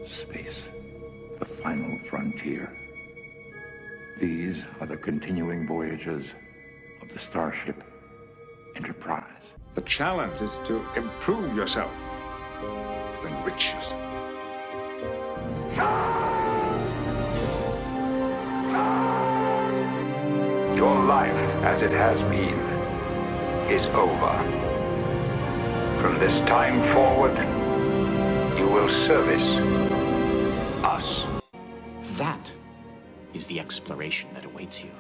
Space, the final frontier. These are the continuing voyages of the starship Enterprise. The challenge is to improve yourself, to enrich yourself. Your life, as it has been, is over. From this time forward, you will service us. That is the exploration that awaits you.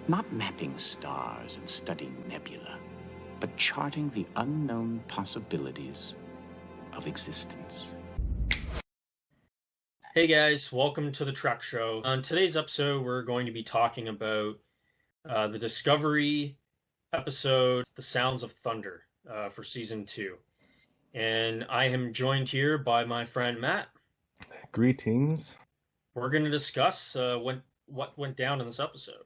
Not mapping stars and studying nebula, but charting the unknown possibilities of existence. Hey guys, welcome to the Trek Show. On today's episode, we're going to be talking about the Discovery episode, The Sounds of Thunder, for Season 2. And I am joined here by my friend Matt. Greetings. We're going to discuss what went down in this episode.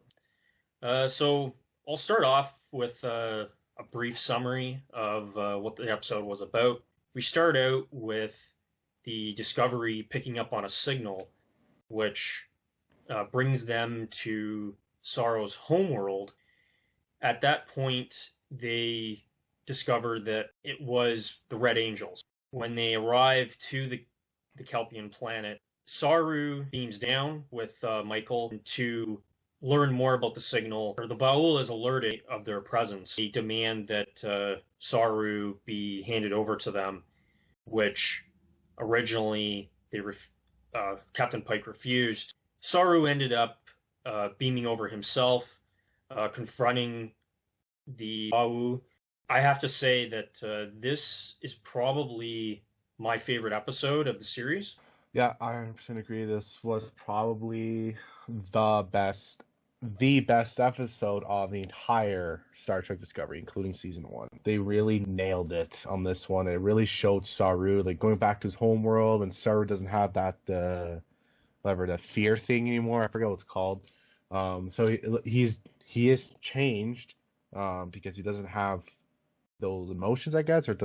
So I'll start off with a brief summary of what the episode was about. We start out with the Discovery picking up on a signal, which brings them to Saru's homeworld. At that point, they discover that it was the Red Angels. When they arrive to the Kelpian planet, Saru beams down with Michael to learn more about the signal. The Ba'ul is alerted of their presence. They demand that Saru be handed over to them, which originally Captain Pike refused. Saru ended up beaming over himself, confronting the Ba'ul. I have to say that this is probably my favorite episode of the series. Yeah, I 100% agree. This was probably the best episode of the entire Star Trek Discovery, including Season 1. They really nailed it on this one. It really showed Saru, like, going back to his homeworld, and Saru doesn't have that, the fear thing anymore. I forget what it's called. So he is changed because he doesn't have those emotions, I guess, or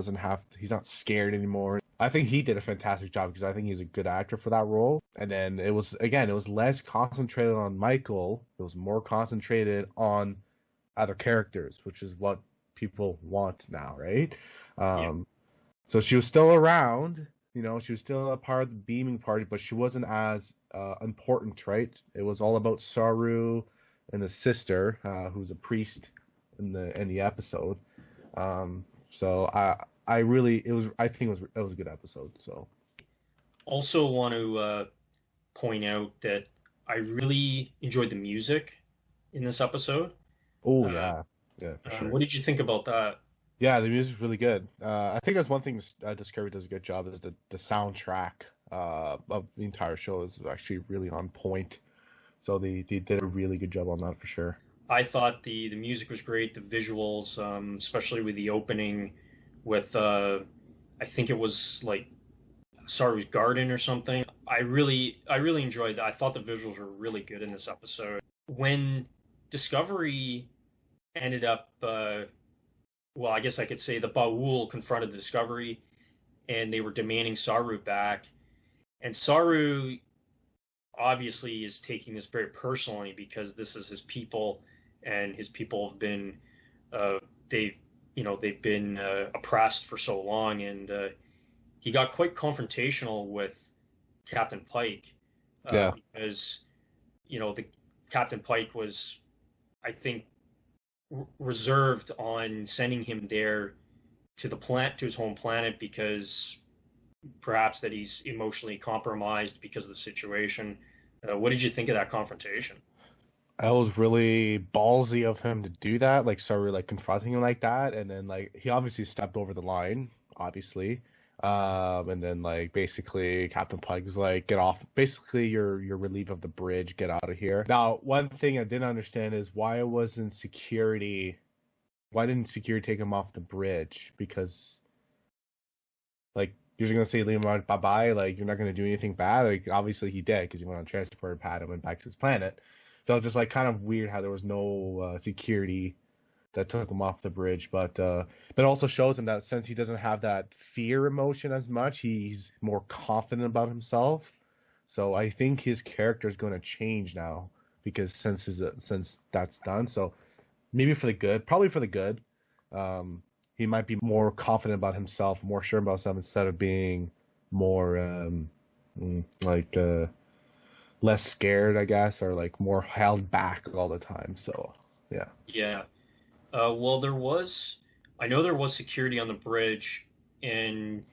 he's not scared anymore. I think he did a fantastic job because I think he's a good actor for that role. And then it was less concentrated on Michael. It was more concentrated on other characters, which is what people want now, right? So she was still around, she was still a part of the beaming party, but she wasn't as important, right? It was all about Saru and his sister, who's a priest in the episode. So I think it was a good episode. So, also want to point out that I really enjoyed the music in this episode. Oh yeah, for sure. What did you think about that? Yeah, the music's really good. I think there's one thing Discovery does a good job is the soundtrack of the entire show is actually really on point. So they did a really good job on that for sure. I thought the music was great, the visuals, especially with the opening with, I think it was like Saru's garden or something. I really enjoyed that. I thought the visuals were really good in this episode. When Discovery ended up, well, I guess I could say the Ba'ul confronted the Discovery and they were demanding Saru back. And Saru obviously is taking this very personally because this is his people and his people have been, they've been oppressed for so long, and he got quite confrontational with Captain Pike. Because the Captain Pike was, I think, reserved on sending him there to to his home planet because perhaps that he's emotionally compromised because of the situation. What did you think of that confrontation? That was really ballsy of him to do that, like Saru confronting him like that, and then he obviously stepped over the line, obviously, and then basically Captain Pike's get off. Basically, you're relieved of the bridge, get out of here. Now, one thing I didn't understand is why didn't security take him off the bridge? Because you're just gonna say leave him out, bye bye. You're not gonna do anything bad. Obviously he did because he went on transporter pad and went back to his planet. So it's just kind of weird how there was no security that took him off the bridge, but also shows him that since he doesn't have that fear emotion as much, he's more confident about himself. So I think his character is going to change now because since that's done. So maybe for the good, probably for the good. He might be more confident about himself, more sure about himself instead of being more less scared, I guess, or like more held back all the time. So yeah. Yeah. Well, I know there was security on the bridge, and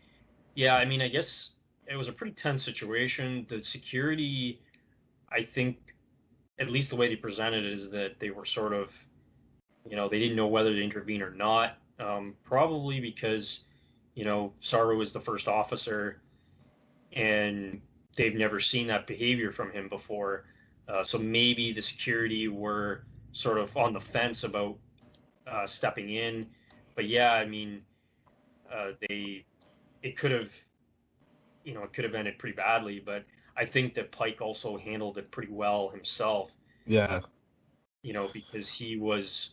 yeah, I mean, I guess it was a pretty tense situation. The security, I think, at least the way they presented it, is that they were sort of, they didn't know whether to intervene or not. Probably because, Saru was the first officer, and they've never seen that behavior from him before. So maybe the security were sort of on the fence about stepping in. But yeah, I mean, it could have, ended pretty badly. But I think that Pike also handled it pretty well himself. Yeah. Because he was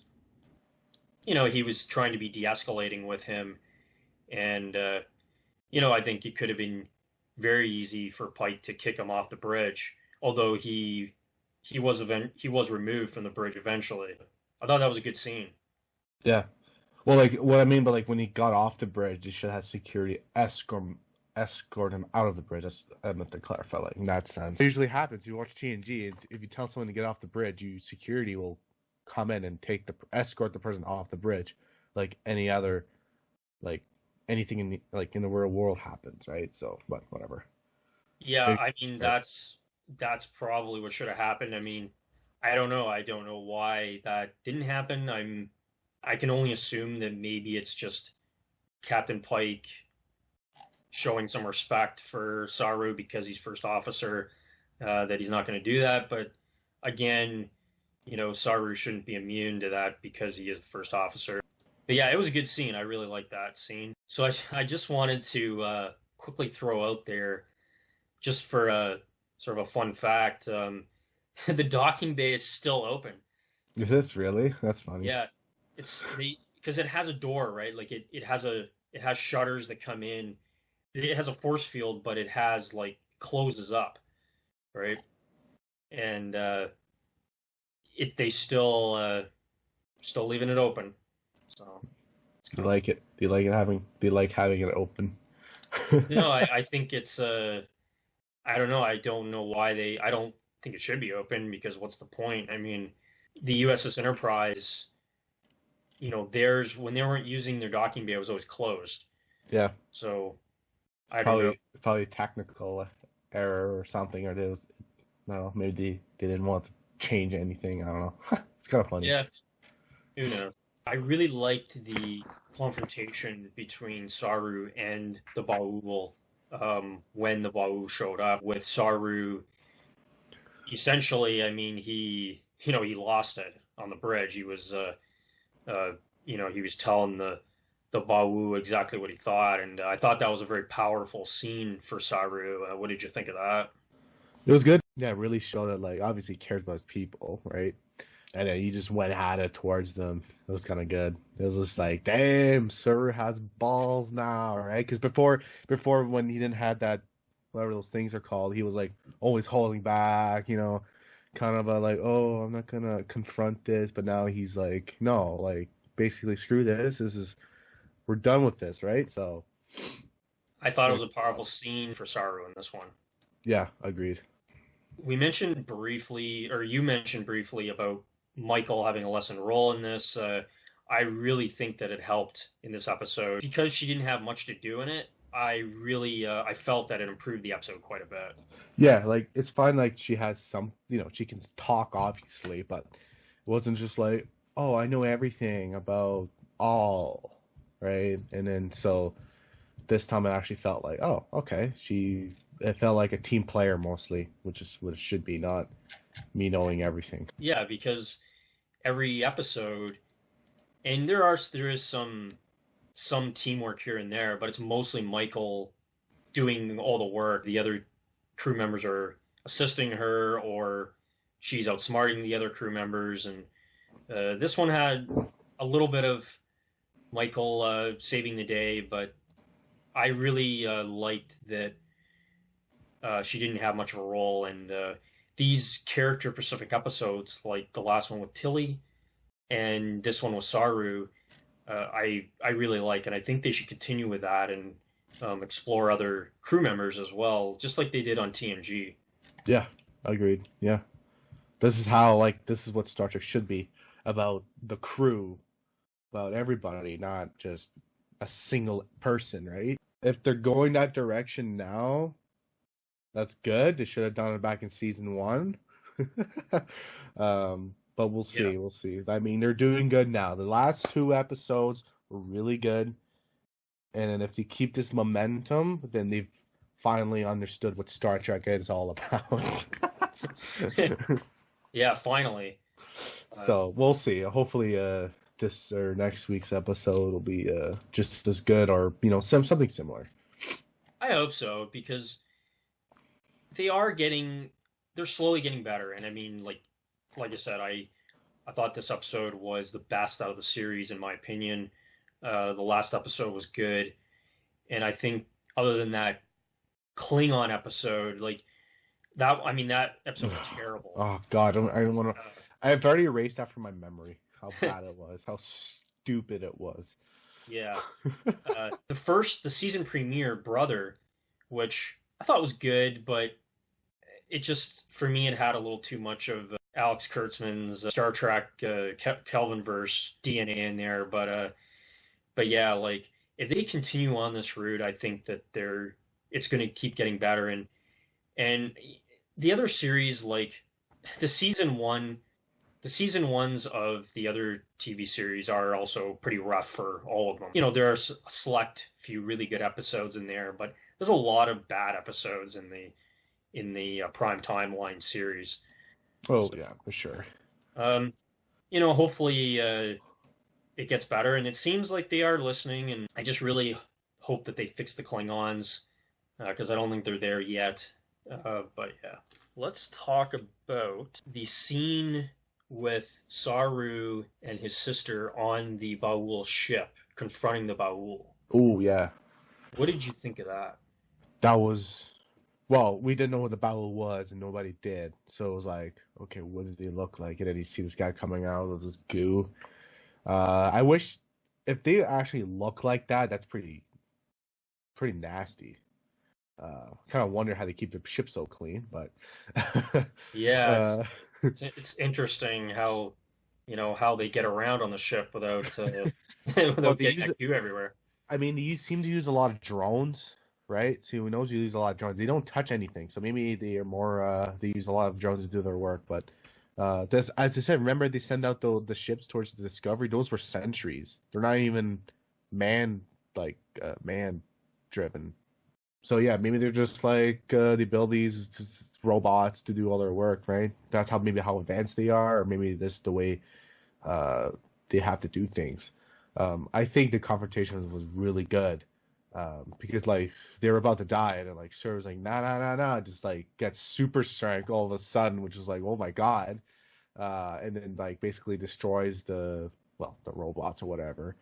trying to be de-escalating with him, and I think it could have been very easy for Pike to kick him off the bridge, although he was removed from the bridge eventually. I thought that was a good scene. Yeah. Well, like what I mean, but like when he got off the bridge, they should have security escort him out of the bridge. I meant to clarify, like in that sense. It usually happens. You watch TNG, if you tell someone to get off the bridge, security will come in and escort the person off the bridge, like any other, like anything in the real world happens, right? So, but whatever. Yeah, I mean that's probably what should have happened. I mean, I don't know. I don't know why that didn't happen. I can only assume that maybe it's just Captain Pike showing some respect for Saru because he's first officer, that he's not going to do that. But again, Saru shouldn't be immune to that because he is the first officer. But yeah, it was a good scene. I really liked that scene. So I just wanted to quickly throw out there, just for a sort of a fun fact, the docking bay is still open. Is this really? That's funny. Yeah, because it has a door, right? Like it has shutters that come in. It has a force field, but it has closes up, right? And they still leaving it open. So do you like it? Do you like having it open? No, I think it's I don't know. I don't know why I don't think it should be open, because what's the point? I mean, the USS Enterprise, theirs, when they weren't using their docking bay, it was always closed. Yeah. So I don't know. Probably technical error or something, or maybe they didn't want to change anything. I don't know. It's kind of funny. Yeah. Who knows? I really liked the confrontation between Saru and the Ba'ul when the Ba'ul showed up, with Saru. Essentially, I mean, he lost it on the bridge. He was, he was telling the Ba'ul exactly what he thought, and I thought that was a very powerful scene for Saru. What did you think of that? It was good. Yeah, it really showed that, obviously he cares about his people, right? And then he just went at it towards them. It was kind of good. It was just like, damn, Saru has balls now, right? Because before when he didn't have that, whatever those things are called, he was always holding back, kind of oh, I'm not gonna confront this. But now he's like, no, basically screw this. We're done with this, right? So I thought it was a powerful scene for Saru in this one. Yeah, agreed. You mentioned briefly about Michael having a lesser role in this. I really think that it helped in this episode because she didn't have much to do in it. I really I felt that it improved the episode quite a bit. Yeah, it's fine. She has some, she can talk obviously, but it wasn't just oh, I know everything about all, right? And then so this time it actually felt oh, okay. It felt like a team player mostly, which is what it should be, not me knowing everything. Yeah, because every episode, and there is some teamwork here and there, but it's mostly Michael doing all the work. The other crew members are assisting her, or she's outsmarting the other crew members. And this one had a little bit of Michael saving the day, but I really liked that she didn't have much of a role, and these character-specific episodes, like the last one with Tilly and this one with Saru, I really like, and I think they should continue with that and explore other crew members as well, just like they did on TNG. Yeah, agreed. Yeah, this is what Star Trek should be, about the crew, about everybody, not just a single person, right? If they're going that direction now, that's good. They should have done it back in season 1. But we'll see. Yeah. We'll see. I mean, they're doing good now. The last 2 episodes were really good. And then if they keep this momentum, then they've finally understood what Star Trek is all about. Yeah, finally. So we'll see. Hopefully this or next week's episode will be just as good, or something similar. I hope so, because they're slowly getting better. And I mean, like I said, I thought this episode was the best out of the series, in my opinion. The last episode was good. And I think other than that Klingon episode, like that episode was terrible. Oh God, I don't want to. I've already erased that from my memory. How bad it was. How stupid it was. Yeah. The season premiere, Brother, which I thought was good, but it just, for me, it had a little too much of Alex Kurtzman's Star Trek Kelvinverse DNA in there. But yeah, like if they continue on this route, I think that it's going to keep getting better. And the other series, like the season ones of the other TV series are also pretty rough for all of them. There are a select few really good episodes in there, but there's a lot of bad episodes in the Prime Timeline series. Oh, yeah, for sure. Hopefully it gets better, and it seems like they are listening, and I just really hope that they fix the Klingons, because I don't think they're there yet. But yeah, let's talk about the scene with Saru and his sister on the Ba'ul ship, confronting the Ba'ul. Oh, yeah. What did you think of that? That was... Well, we didn't know what the Ba'ul was, and nobody did. So it was like, okay, what did they look like? And then you see this guy coming out of this goo. I wish... If they actually look like that, that's pretty nasty. Kind of wonder how they keep the ship so clean, but... Yeah, it's interesting how they get around on the ship without getting that goo everywhere. I mean, they seem to use a lot of drones, right? So who knows, you use a lot of drones. They don't touch anything, so maybe they are more. They use a lot of drones to do their work. But as I said, remember they send out the ships towards the Discovery. Those were sentries. They're not even man driven. So yeah, maybe they're just like they build these robots to do all their work, right? That's how advanced they are, or maybe this is the way they have to do things. I think the confrontation was really good, because like they were about to die, and then like Sarah's like nah, just like gets super strength all of a sudden, which is like, oh my God, and then like basically destroys the robots or whatever.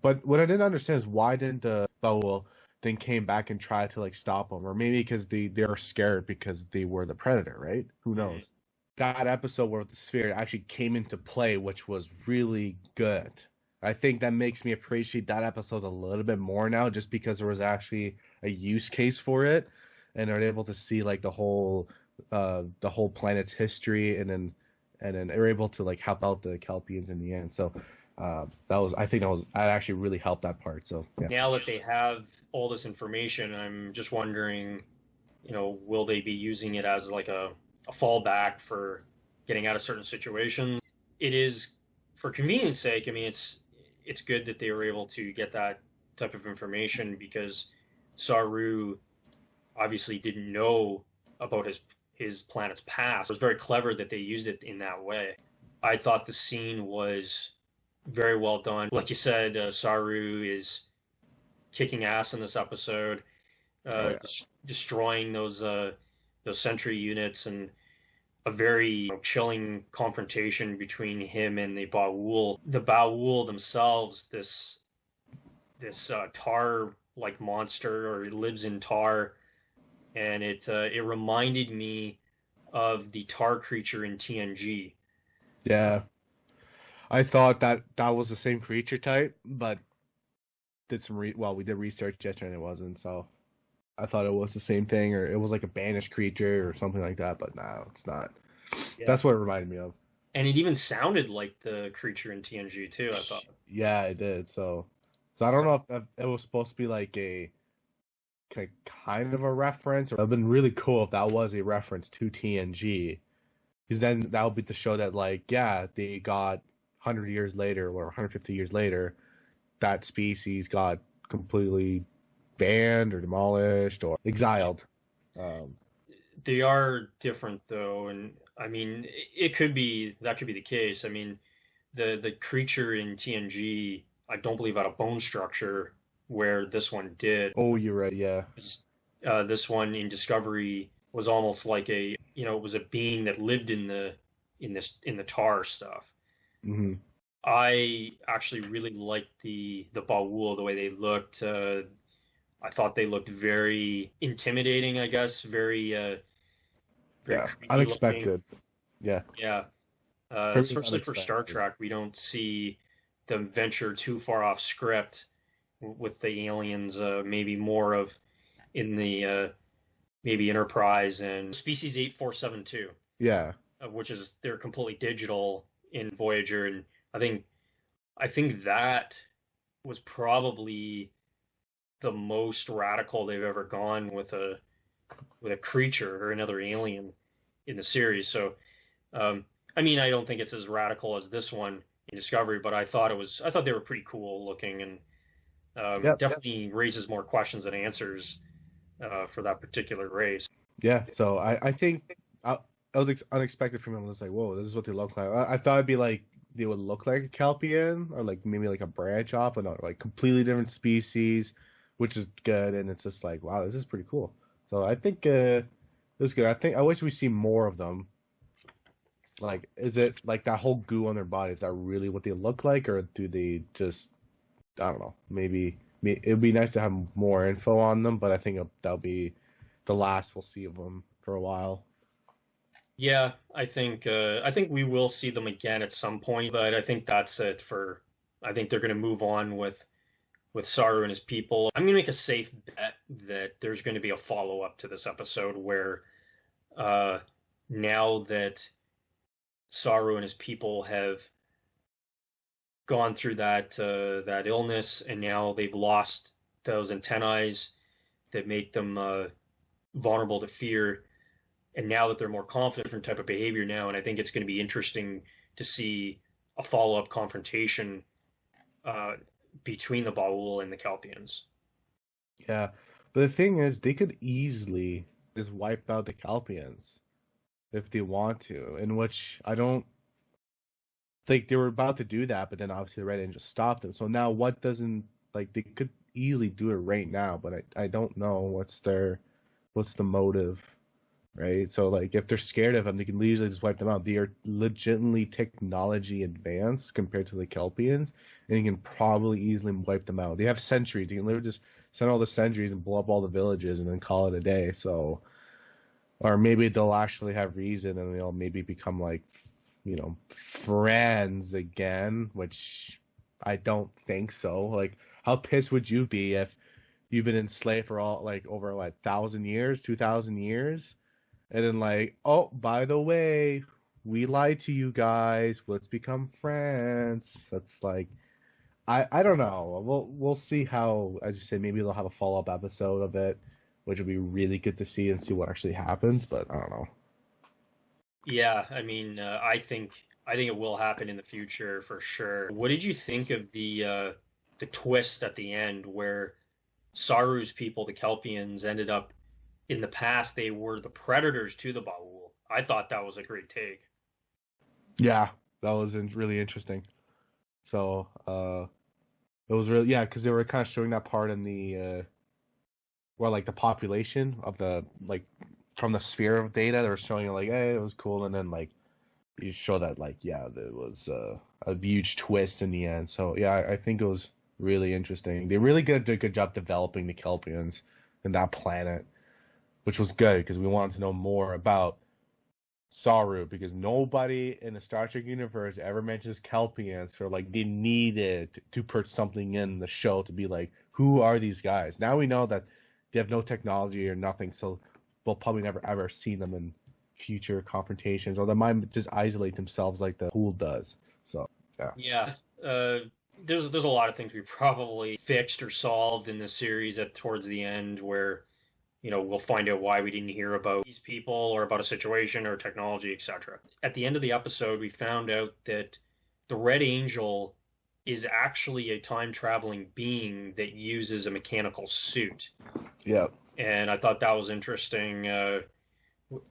But what I didn't understand is why didn't the Ba'ul then came back and tried to like stop them, or maybe because they were scared because they were the predator, right? Who knows? That episode where the sphere actually came into play, which was really good. I think that makes me appreciate that episode a little bit more now, just because there was actually a use case for it, and they're able to see like the whole planet's history, and then they're able to like help out the Kelpians in the end. So that actually really helped that part. So yeah. Now that they have all this information, I'm just wondering, will they be using it as like a fallback for getting out of certain situations? It is, for convenience sake, I mean, it's good that they were able to get that type of information, because Saru obviously didn't know about his planet's past. It was very clever that they used it in that way. I thought the scene was very well done. Like you said, Saru is kicking ass in this episode, destroying those sentry units, and a very chilling confrontation between him and the Baul. The Baul themselves, this tar-like monster, or it lives in tar, and it reminded me of the tar creature in TNG. Yeah. I thought that was the same creature type, but did some we did research yesterday and it wasn't, so I thought it was the same thing, or it was like a banished creature or something like that, but no, it's not. Yeah. That's what it reminded me of. And it even sounded like the creature in TNG too, I thought. Yeah, it did. So I don't know if it was supposed to be like a kind of a reference, or it would have been really cool if that was a reference to TNG. Because then that would be to show that, like, yeah, they got 100 years later or 150 years later, that species got completely banned or demolished or exiled. They are different, though, and I mean, that could be the case. I mean, the creature in TNG, I don't believe had a bone structure where this one did. Oh, you're right. Yeah. This one in Discovery was almost like it was a being that lived in the tar stuff. Mm-hmm. I actually really liked the Baul, the way they looked. I thought they looked very intimidating, I guess. Very unexpected. Looking. Yeah. Especially for Star Trek, we don't see them venture too far off script with the aliens. Maybe more of in the maybe Enterprise and Species 8472. Yeah. Which is they're completely digital in Voyager, and I think that was probably the most radical they've ever gone with a creature or another alien in the series. So, I mean, I don't think it's as radical as this one in Discovery, but I thought they were pretty cool looking, and definitely raises more questions than answers for that particular race. Yeah. So I think it was unexpected for me. I was like, whoa, this is what they look like. I thought it'd be like they would look like a Kelpian, or like maybe like a branch off, but not like completely different species, which is good. And it's just like, wow, this is pretty cool. So I think it was good. I wish we see more of them. Like, is it like that whole goo on their body? Is that really what they look like, or do they just, I don't know, maybe it would be nice to have more info on them, but I think that'll be the last we'll see of them for a while. Yeah, I think we will see them again at some point, but I think that's it for. I think they're going to move on with Saru and his people. I'm going to make a safe bet that there's going to be a follow-up to this episode where now that Saru and his people have gone through that illness, and now they've lost those antennae that make them vulnerable to fear, and now that they're more confident, different type of behavior now, and I think it's going to be interesting to see a follow-up confrontation between the Baul and the Kelpians. Yeah, but the thing is, they could easily just wipe out the Kelpians if they want to, in which I don't think they were about to do that, but then obviously the Red Angel stopped them. So now what doesn't, like, they could easily do it right now, but I don't know what's the motive, right? So, like, if they're scared of them, they can easily just wipe them out. They are legitimately technology advanced compared to the Kelpians, and you can probably easily wipe them out. They have sentries. You can literally just send all the sentries and blow up all the villages and then call it a day. So, or maybe they'll actually have reason and they'll maybe become, like, friends again, which I don't think so. Like, how pissed would you be if you've been enslaved for all, like, over, 1,000 years, 2,000 years, and then, like, oh, by the way, we lied to you guys, let's become friends. That's like, I don't know. We'll see how, as you said, maybe they'll have a follow-up episode of it, which would be really good to see and see what actually happens, but I don't know. Yeah, I mean, I think it will happen in the future for sure. What did you think of the twist at the end where Saru's people, the Kelpians, ended up in the past? They were the predators to the Baul. I thought that was a great take. Yeah, that was really interesting. So it was really, yeah, because they were kind of showing that part in the where, like, the population of the, like, from the sphere of data, they were showing like, hey, it was cool, and then like you show that like, yeah, there was a huge twist in the end. So yeah, I think it was really interesting. They really did a good job developing the Kelpians and that planet, which was good because we wanted to know more about Saru, because nobody in the Star Trek universe ever mentions Kelpians, or like they needed to put something in the show to be like, who are these guys? Now we know that they have no technology or nothing, so we'll probably never ever see them in future confrontations, or they might just isolate themselves like the Pool does. So yeah. There's a lot of things we probably fixed or solved in this series towards the end, where we'll find out why we didn't hear about these people or about a situation or technology, etc. At the end of the episode, we found out that the Red Angel is actually a time-traveling being that uses a mechanical suit. yeah. And I thought that was interesting.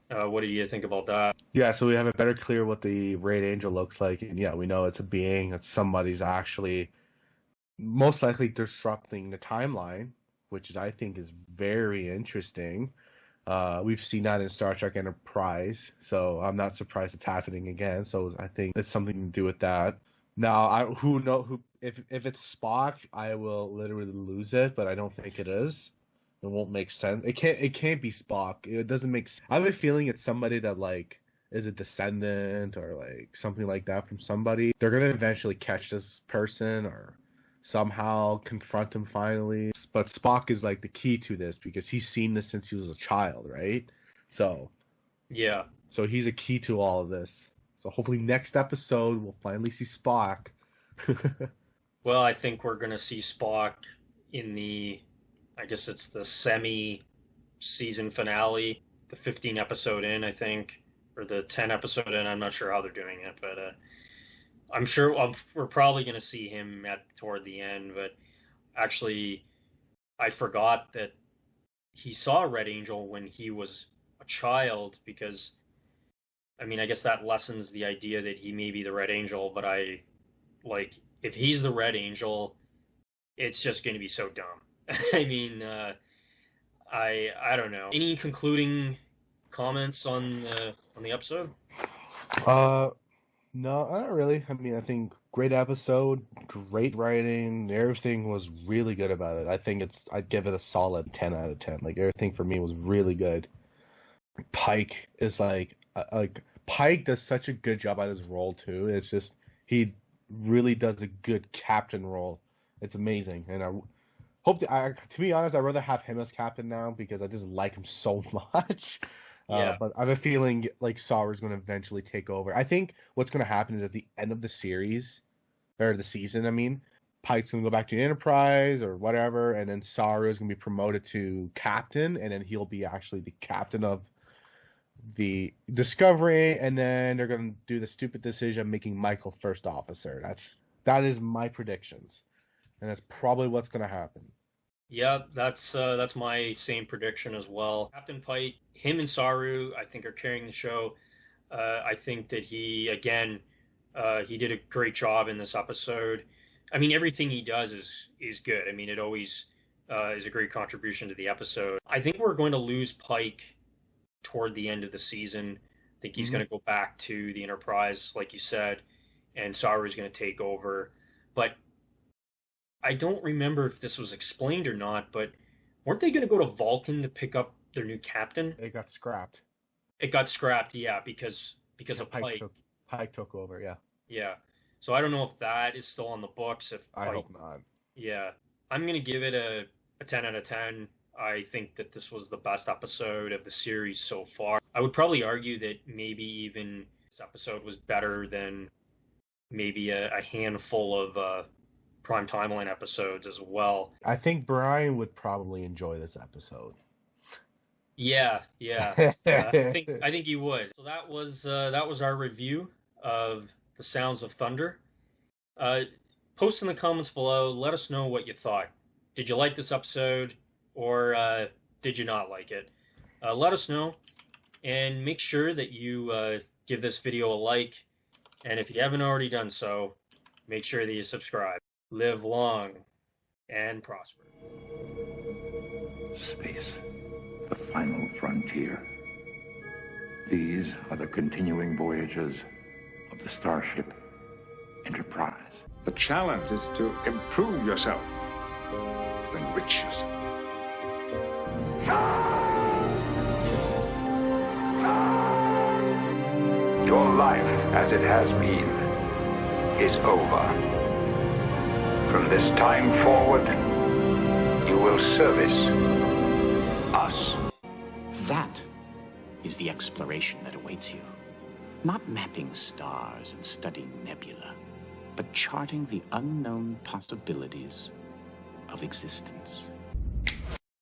What do you think about that? Yeah, so we have it better clear what the Red Angel looks like, and yeah, we know it's a being, that somebody's actually most likely disrupting the timeline, which I think is very interesting. We've seen that in Star Trek Enterprise, so I'm not surprised it's happening again. So I think it's something to do with that. Now, if it's Spock, I will literally lose it, but I don't think it is. It won't make sense. It can't be Spock. It doesn't make sense. I have a feeling it's somebody that like is a descendant or like something like that from somebody. They're gonna eventually catch this person or somehow confront him finally. But Spock is like the key to this because he's seen this since he was a child, right? So yeah. So he's a key to all of this. So hopefully next episode we'll finally see Spock. Well, I think we're gonna see Spock in I guess it's the semi-season finale, the 15 episode in, I think, or the 10 episode in. I'm not sure how they're doing it, but I'm sure we're probably going to see him toward the end. But actually, I forgot that he saw Red Angel when he was a child, because, I mean, I guess that lessens the idea that he may be the Red Angel, but if he's the Red Angel, it's just going to be so dumb. I mean, I don't know. Any concluding comments on the episode? No, not really. I mean, I think great episode, great writing, everything was really good about it. I think I'd give it a solid 10 out of 10. Like, everything for me was really good. Pike is Pike does such a good job at his role too. It's just, he really does a good captain role. It's amazing, and I hope to be honest, I'd rather have him as captain now because I just like him so much. Yeah. But I have a feeling like Saru's going to eventually take over. I think what's going to happen is at the end of the series, or the season, I mean, Pike's going to go back to the Enterprise or whatever, and then Saru is going to be promoted to captain, and then he'll be actually the captain of the Discovery, and then they're going to do the stupid decision of making Michael first officer. That is my predictions. And that's probably what's going to happen. Yeah, that's my same prediction as well. Captain Pike, him and Saru, I think, are carrying the show. I think that he did a great job in this episode. I mean, everything he does is good. I mean, it always is a great contribution to the episode. I think we're going to lose Pike toward the end of the season. I think he's going to go back to the Enterprise, like you said, and Saru's going to take over. But I don't remember if this was explained or not, but weren't they going to go to Vulcan to pick up their new captain? It got scrapped. It got scrapped, yeah, because of Pike. Pike took over, yeah. Yeah. So I don't know if that is still on the books. I hope not. Yeah. I'm going to give it a 10 out of 10. I think that this was the best episode of the series so far. I would probably argue that maybe even this episode was better than maybe a handful of Prime Timeline episodes as well. I think Brian would probably enjoy this episode. Yeah. I think you would. So that was our review of The Sounds of Thunder. Post in the comments below. Let us know what you thought. Did you like this episode, or did you not like it? Let us know, and make sure that you give this video a like. And if you haven't already done so, make sure that you subscribe. Live long and prosper. Space, the final frontier. These are the continuing voyages of the Starship Enterprise. The challenge is to improve yourself, to enrich yourself. Your life, as it has been, is over. From this time forward, you will service us. That is the exploration that awaits you. Not mapping stars and studying nebula, but charting the unknown possibilities of existence.